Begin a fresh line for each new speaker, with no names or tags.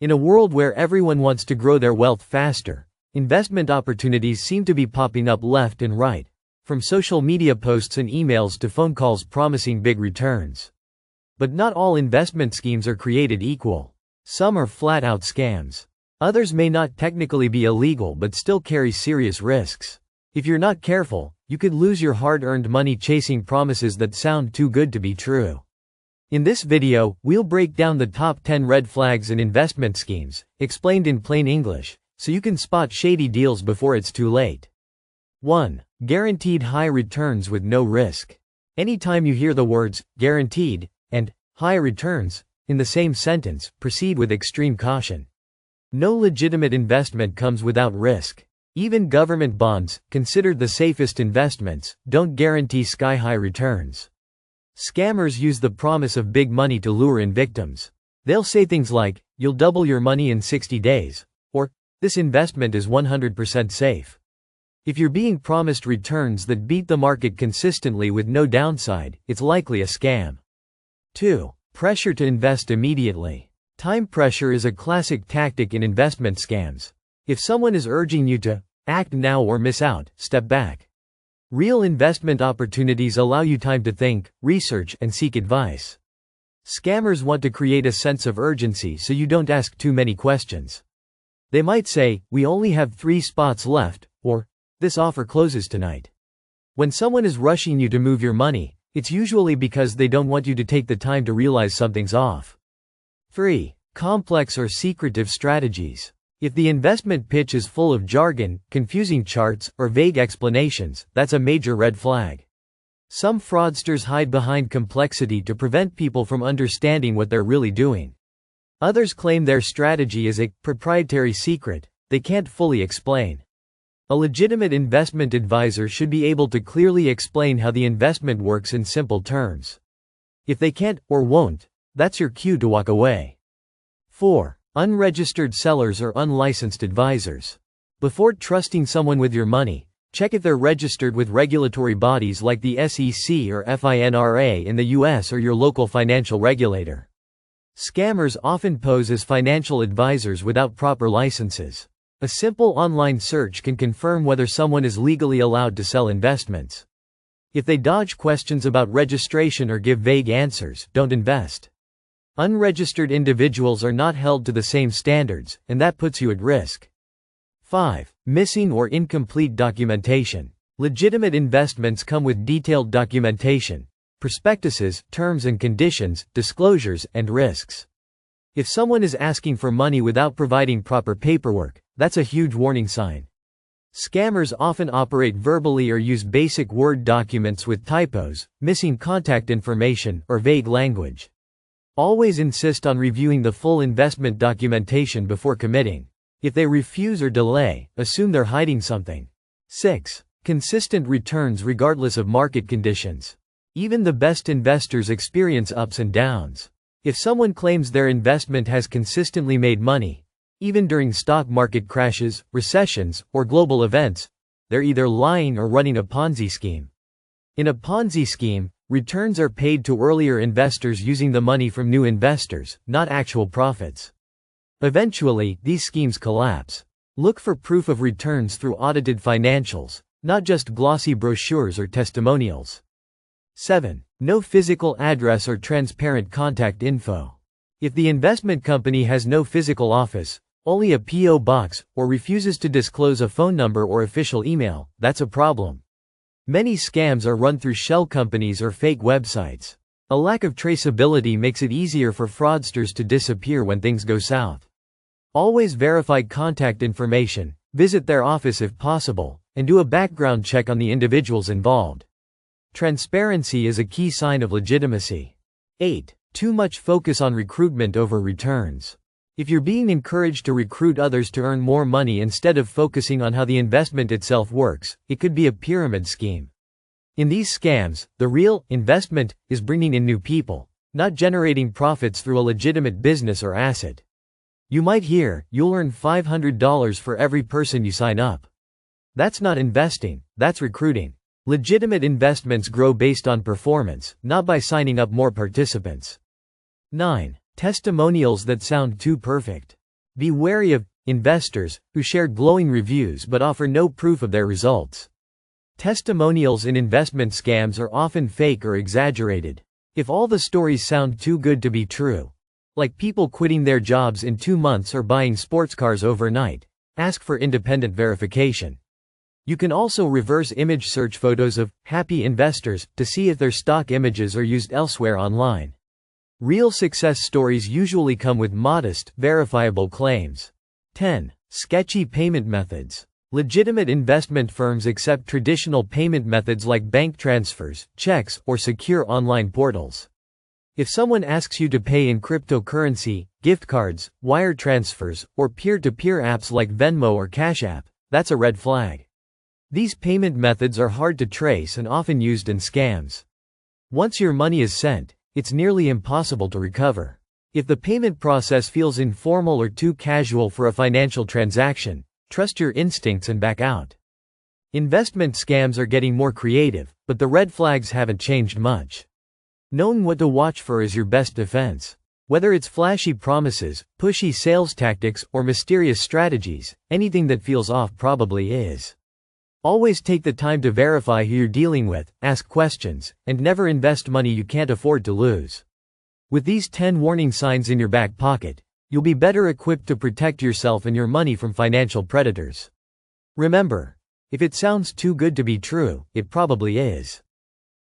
In a world where everyone wants to grow their wealth faster, investment opportunities seem to be popping up left and right, from social media posts and emails to phone calls promising big returns. But not all investment schemes are created equal. Some are flat-out scams. Others may not technically be illegal but still carry serious risks. If you're not careful, you could lose your hard-earned money chasing promises that sound too good to be true. In this video, we'll break down the top 10 red flags in investment schemes, explained in plain English, so you can spot shady deals before it's too late. 1. Guaranteed high returns with no risk. Anytime you hear the words guaranteed and high returns in the same sentence, proceed with extreme caution. No legitimate investment comes without risk. Even government bonds, considered the safest investments, don't guarantee sky-high returns. Scammers use the promise of big money to lure in victims. They'll say things like, "You'll double your money in 60 days," or, "This investment is 100% safe." If you're being promised returns that beat the market consistently with no downside, it's likely a scam. 2. Pressure to invest immediately. Time pressure is a classic tactic in investment scams. If someone is urging you to act now or miss out, step back. Real investment opportunities allow you time to think, research, and seek advice. Scammers want to create a sense of urgency so you don't ask too many questions. They might say, "We only have 3 spots left," or, "This offer closes tonight." When someone is rushing you to move your money, it's usually because they don't want you to take the time to realize something's off. 3. Complex or secretive strategies. If the investment pitch is full of jargon, confusing charts, or vague explanations, that's a major red flag. Some fraudsters hide behind complexity to prevent people from understanding what they're really doing. Others claim their strategy is a proprietary secret they can't fully explain. A legitimate investment advisor should be able to clearly explain how the investment works in simple terms. If they can't, or won't, that's your cue to walk away. 4. Unregistered sellers or unlicensed advisors. Before trusting someone with your money, check if they're registered with regulatory bodies like the SEC or FINRA in the US or your local financial regulator. Scammers often pose as financial advisors without proper licenses. A simple online search can confirm whether someone is legally allowed to sell investments. If they dodge questions about registration or give vague answers, don't invest. Unregistered individuals are not held to the same standards, and that puts you at risk. 5. Missing or incomplete documentation. Legitimate investments come with detailed documentation, prospectuses, terms and conditions, disclosures, and risks. If someone is asking for money without providing proper paperwork, that's a huge warning sign. Scammers often operate verbally or use basic Word documents with typos, missing contact information, or vague language. Always insist on reviewing the full investment documentation before committing. If they refuse or delay, assume they're hiding something. 6. Consistent returns regardless of market conditions. Even the best investors experience ups and downs. If someone claims their investment has consistently made money, even during stock market crashes, recessions, or global events, they're either lying or running a Ponzi scheme. In a Ponzi scheme, returns are paid to earlier investors using the money from new investors, not actual profits. Eventually, these schemes collapse. Look for proof of returns through audited financials, not just glossy brochures or testimonials. 7. No physical address or transparent contact info. If the investment company has no physical office, only a P.O. box, or refuses to disclose a phone number or official email, that's a problem. Many scams are run through shell companies or fake websites. A lack of traceability makes it easier for fraudsters to disappear when things go south. Always verify contact information, visit their office if possible, and do a background check on the individuals involved. Transparency is a key sign of legitimacy. 8. Too much focus on recruitment over returns. If you're being encouraged to recruit others to earn more money instead of focusing on how the investment itself works, it could be a pyramid scheme. In these scams, the real investment is bringing in new people, not generating profits through a legitimate business or asset. You might hear, "You'll earn $500 for every person you sign up." That's not investing, that's recruiting. Legitimate investments grow based on performance, not by signing up more participants. 9. Testimonials that sound too perfect. Be wary of investors who share glowing reviews but offer no proof of their results. Testimonials in investment scams are often fake or exaggerated. If all the stories sound too good to be true, like people quitting their jobs in 2 months or buying sports cars overnight, ask for independent verification. You can also reverse image search photos of happy investors to see if their stock images are used elsewhere online. Real success stories usually come with modest, verifiable claims. 10. Sketchy payment methods. Legitimate investment firms accept traditional payment methods like bank transfers, checks, or secure online portals. If someone asks you to pay in cryptocurrency, gift cards, wire transfers, or peer-to-peer apps like Venmo or Cash App, that's a red flag. These payment methods are hard to trace and often used in scams. Once your money is sent, it's nearly impossible to recover. If the payment process feels informal or too casual for a financial transaction, trust your instincts and back out. Investment scams are getting more creative, but the red flags haven't changed much. Knowing what to watch for is your best defense. Whether it's flashy promises, pushy sales tactics, or mysterious strategies, anything that feels off probably is. Always take the time to verify who you're dealing with, ask questions, and never invest money you can't afford to lose. With these 10 warning signs in your back pocket, you'll be better equipped to protect yourself and your money from financial predators. Remember, if it sounds too good to be true, it probably is.